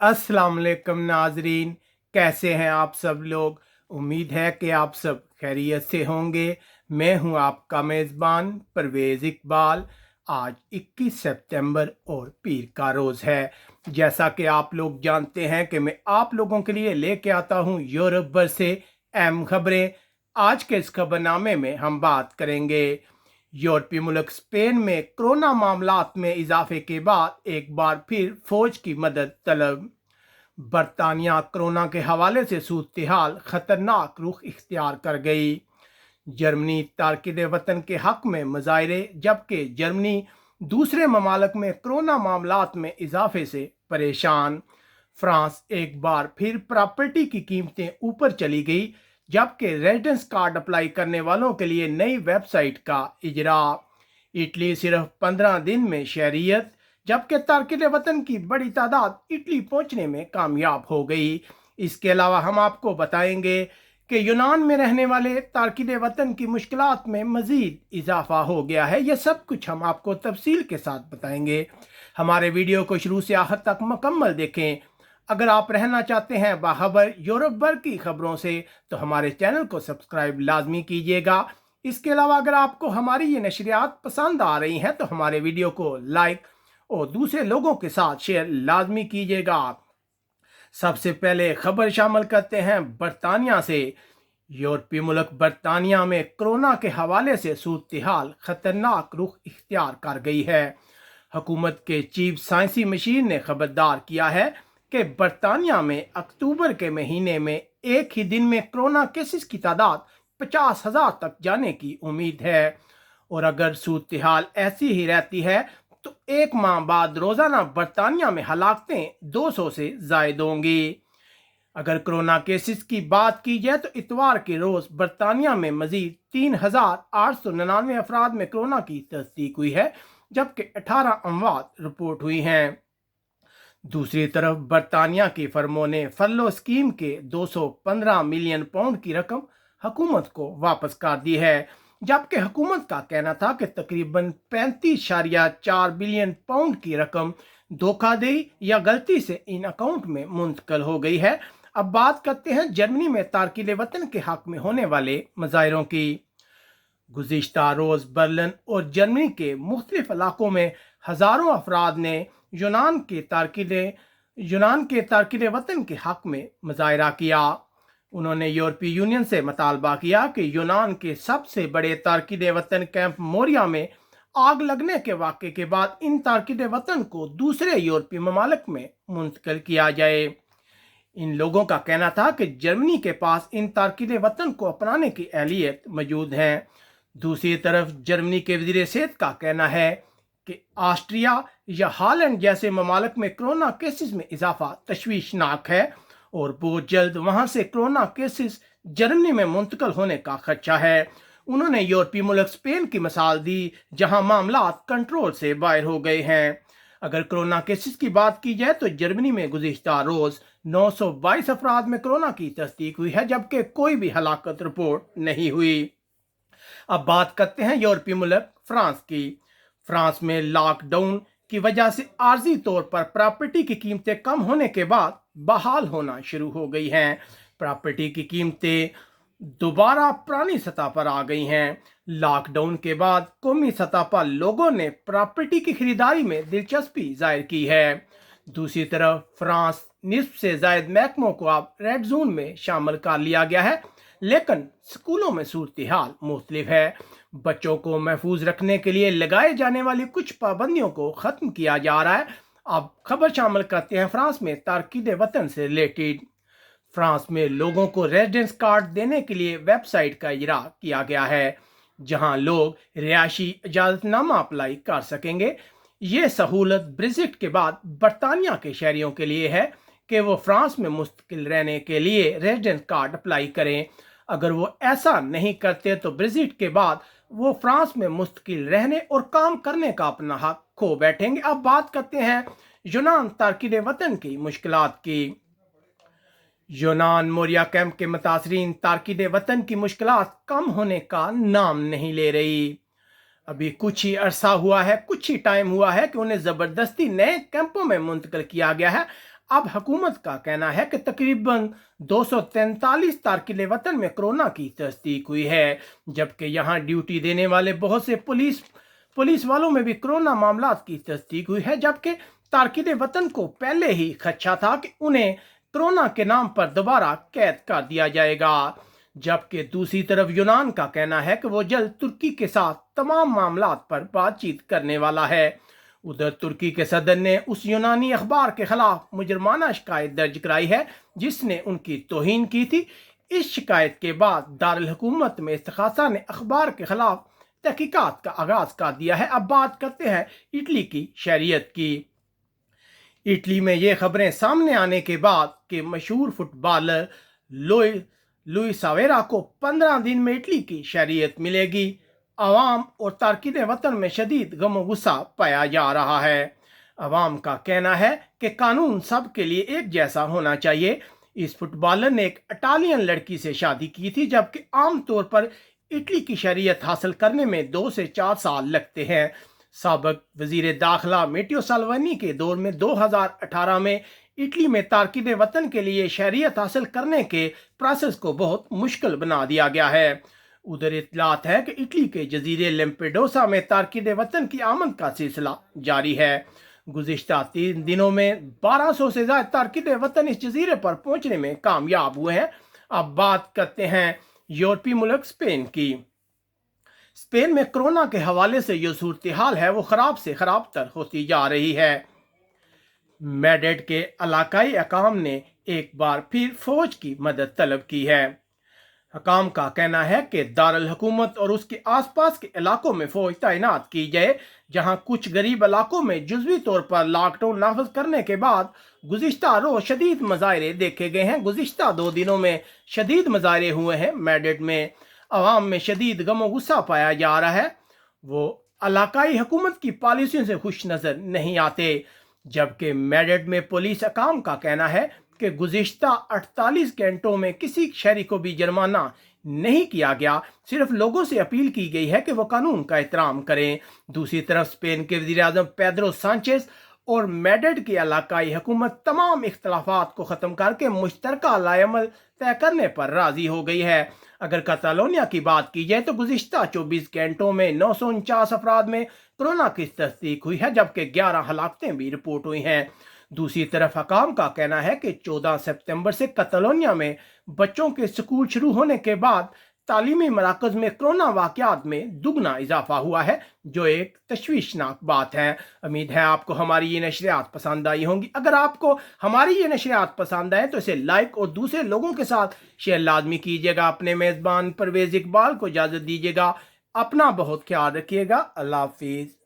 अस्सलाम वालेकुम नाजरीन, कैसे हैं आप सब लोग। उम्मीद है कि आप सब खैरियत से होंगे। मैं हूं आपका मेज़बान परवेज़ इकबाल। आज 21 सितंबर और पीर का रोज़ है। जैसा कि आप लोग जानते हैं कि मैं आप लोगों के लिए लेके आता हूं यूरोप भर से अहम खबरें। आज के इस खबरनामे में हम बात करेंगे यूरोपीय मुल्क स्पेन में कोरोना मामलात में इजाफे के बाद एक बार फिर फौज की मदद तलब। बरतानिया कोरोना के हवाले से सूरत हाल खतरनाक रुख इख्तियार कर गई। जर्मनी तारकिन वतन के हक में मुजाहरे, जबकि जर्मनी दूसरे ममालक में कोरोना मामलात में इजाफे से परेशान। फ्रांस एक बार फिर प्रॉपर्टी की कीमतें ऊपर चली गई, जबकि रेजिडेंस कार्ड अप्लाई करने वालों के लिए नई वेबसाइट का इजरा। इटली सिर्फ 15 दिन में शहरियत, जबकि तारकिन वतन की बड़ी तादाद इटली पहुंचने में कामयाब हो गई। इसके अलावा हम आपको बताएंगे कि यूनान में रहने वाले तारकिन वतन की मुश्किलात में मजीद इजाफा हो गया है। यह सब कुछ हम आपको तफसील के साथ बताएंगे। हमारे वीडियो को शुरू से आखिर तक मुकम्मल देखें। अगर आप रहना चाहते हैं बाखबर यूरोप भर की खबरों से, तो हमारे चैनल को सब्सक्राइब लाजमी कीजिएगा। इसके अलावा अगर आपको हमारी ये नशरियात पसंद आ रही हैं तो हमारे वीडियो को लाइक और दूसरे लोगों के साथ शेयर लाजमी कीजिएगा। सबसे पहले खबर शामिल करते हैं बरतानिया से। यूरोपीय मुल्क बरतानिया में कोरोना के हवाले से सूरत हाल खतरनाक रुख इख्तियार कर गई है। हुकूमत के चीफ साइंसी मशीर ने खबरदार किया है कि बरतानिया में अक्टूबर के महीने में एक ही दिन में कोरोना केसेस की तादाद 50,000 तक जाने की उम्मीद है, और अगर सूरत हाल ऐसी ही रहती है तो एक माह बाद रोजाना बरतानिया में हलाकतें 200 से जायद होंगी। अगर कोरोना केसेस की बात की जाए तो इतवार के रोज बरतानिया में मजीद 3,899 अफराद में कोरोना की तस्दीक हुई है, जबकि 18 अमवात रिपोर्ट हुई हैं। दूसरी तरफ बरतानिया की फर्मों ने फरलो स्कीम के 215 मिलियन पाउंड की रकम हुकूमत को वापस कर दी है, जबकि हुकूमत का कहना था कि तकरीबन 35.4 बिलियन पाउंड की रकम धोखाधड़ी या गलती से इन अकाउंट में मुंतकिल हो गई है। अब बात करते हैं जर्मनी में तारकिन वतन के हक में होने वाले मुजाहरों की। गुज़िश्ता रोज बर्लिन और जर्मनी के मुख्तलिफ इलाकों में हजारों अफराद ने यूनान के तारकिन वतन के हक में मुजाहरा किया। उन्होंने यूरोपीय यूनियन से मुतालबा किया कि यूनान के सबसे बड़े तारकिन वतन कैंप मोरिया में आग लगने के वाक़े के बाद इन तारकिन वतन को दूसरे यूरोपीय ममालिक में मुंतकिल किया जाए। इन लोगों का कहना था कि जर्मनी के पास इन तारकिन वतन को अपनाने की अहलियत मौजूद है। दूसरी तरफ जर्मनी के वज़ीर सेहत का कहना है कि ऑस्ट्रिया या हॉलैंड जैसे ममालिक में कोरोना केसेस में इजाफा तशवीशनाक है, और बहुत जल्द वहां से कोरोना केसेस जर्मनी में मुंतकिल होने का खदशा है। उन्होंने यूरोपीय मुल्क स्पेन की मिसाल दी, जहां मामलात कंट्रोल से बाहर हो गए हैं। अगर कोरोना केसेस की बात की जाए तो जर्मनी में गुज़िश्ता रोज 922 अफराद में कोरोना की तस्दीक हुई है, जबकि कोई भी हलाकत रिपोर्ट नहीं हुई। अब बात करते हैं यूरोपीय मुल्क फ्रांस की। फ्रांस में लॉकडाउन की वजह से आर्जी तौर पर प्रॉपर्टी की कीमतें कम होने के बाद बहाल होना शुरू हो गई हैं। प्रॉपर्टी की कीमतें दोबारा पुरानी सतह पर आ गई हैं। लॉकडाउन के बाद कौमी सतह पर लोगों ने प्रॉपर्टी की खरीदारी में दिलचस्पी जाहिर की है। दूसरी तरफ फ्रांस निस्फ से जायद महकमों को अब रेड जोन में शामिल कर लिया गया है, लेकिन स्कूलों में सूरत हाल मुख्तलिफ है। बच्चों को महफूज रखने के लिए लगाए जाने वाली कुछ पाबंदियों को ख़त्म किया जा रहा है। अब खबर शामिल करते हैं फ्रांस में तारकिन वतन से रिलेटेड। फ्रांस में लोगों को रेजिडेंस कार्ड देने के लिए वेबसाइट का इजरा किया गया है, जहां लोग रिहायशी इजाजतनामा अप्लाई कर सकेंगे। ये सहूलत ब्रेक्जिट के बाद बरतानिया के शहरियों के लिए है कि वो फ्रांस में मुस्तकिल रहने के लिए रेजिडेंस कार्ड अप्लाई करें। अगर वो ऐसा नहीं करते तो ब्रेक्जिट के बाद वो फ्रांस में मुस्तकिल रहने और काम करने का अपना हक खो बैठेंगे। अब बात करते हैं यूनान तारकिन वतन की मुश्किलात की। यूनान मोरिया कैंप के मुतासरीन तारकिन वतन की मुश्किलात कम होने का नाम नहीं ले रही। अभी कुछ ही अरसा हुआ है, कुछ ही टाइम हुआ है कि उन्हें ज़बरदस्ती नए कैंपों में मुंतकिल किया गया है। अब हुकूमत का कहना है कि तकरीबन 243 तारकिन वतन में कोरोना की तस्दीक हुई है, जबकि यहाँ ड्यूटी देने वाले बहुत से पुलिस वालों में भी कोरोना मामला की तस्दीक हुई है, जबकि तारकिन वतन को पहले ही खदशा था कि उन्हें कोरोना के नाम पर दोबारा कैद कर दिया जाएगा। जबकि दूसरी तरफ यूनान का कहना है कि वो जल्द तुर्की के साथ तमाम मामलात पर बातचीत करने वाला है। उधर तुर्की के सदर ने उस यूनानी अखबार के खिलाफ मुजरमाना शिकायत दर्ज कराई है जिसने उनकी तौहीन की थी। इस शिकायत के बाद दारुल हुकूमत में इस्तिगासा ने अखबार के खिलाफ तहकीकात का आगाज कर दिया है। अब बात करते हैं इटली की शहरियत की। इटली में ये खबरें सामने आने के बाद कि मशहूर फुटबॉलर लुई सावेरा को 15 दिन में इटली की शहरियत मिलेगी। अवाम और तारकिन वतन में शदीद गम गुस्सा पाया जा रहा है। अवाम का कहना है कि कानून सब के लिए एक जैसा होना चाहिए। इस फुटबॉलर ने एक इटालियन लड़की से शादी की थी, जबकि आमतौर पर इटली की शहरियत हासिल करने में 2 से 4 साल लगते हैं। साबिक वजीर दाखिला मेटियो साल्विनी के दौर में 2018 में इटली में तारकिन वतन के लिए शहरियत हासिल करने के प्रोसेस को बहुत मुश्किल बना दिया गया है। उधर इत्तलात है कि इटली के जजीरे लैम्पेडोसा में तारकिन वतन की आमद का सिलसिला जारी है। गुज़िश्ता 3 दिनों में 1200 से ज्यादा तारकिन वतन इस जजीरे पर पहुंचने में कामयाब हुए हैं। अब बात करते हैं यूरोपीय मुल्क स्पेन की। स्पेन में कोरोना के हवाले से जो सूरत हाल है वो खराब से खराब तर होती जा रही है। मैड्रिड के इलाकाई हकाम ने एक बार फिर फौज की मदद तलब की है। हकाम का कहना है कि दारुल हुकूमत और उसके आसपास के इलाकों में फौज तैनात की जाए, जहां कुछ गरीब इलाकों में जुज़वी तौर पर लॉकडाउन नाफिज करने के बाद गुज़िश्ता रोज शदीद मुजाहरे देखे गए हैं। गुज़िश्ता 2 दिनों में शदीद मुजाहरे हुए हैं। मैड्रिड में अवाम में शदीद गम गुस्सा पाया जा रहा है। वो इलाकाई हुकूमत की पॉलिसियों से खुश नजर नहीं आते। जबकि मैड्रिड में पुलिस हकाम का कहना है कि गुज़िश्ता 48 घंटों में किसी शहरी को भी जुर्माना नहीं किया गया, सिर्फ लोगों से अपील की गई है कि वो कानून का एहतराम करें। दूसरी तरफ स्पेन के वज़ीर आज़म पेड्रो सांचेज और मैड्रिड की इलाकाई हुकूमत तमाम इख्तलाफात को ख़त्म करके मुश्तरका लाएअमल तय करने पर राज़ी हो गई है। अगर कतालोनिया की बात की जाए तो गुज़िश्ता 24 घंटों में 949 अफराद में कोरोना की तस्दीक हुई है, जबकि 11 हलाकतें भी रिपोर्ट हुई हैं। दूसरी तरफ हकाम का कहना है कि 14 सितंबर से कतालोनिया में बच्चों के स्कूल शुरू होने के बाद तालीमी मराकज में कोरोना वाक़यात में दुगना इजाफा हुआ है, जो एक तशवीशनाक बात है। उम्मीद है आपको हमारी ये नशरियात पसंद आई होंगी। अगर आपको हमारी ये नशरियात पसंद आए तो इसे लाइक और दूसरे लोगों के साथ शेयर लाजमी कीजिएगा। अपने मेज़बान परवेज़ इकबाल को इजाज़त दीजिएगा। अपना बहुत ख्याल रखिएगा। अल्लाह हाफिज़।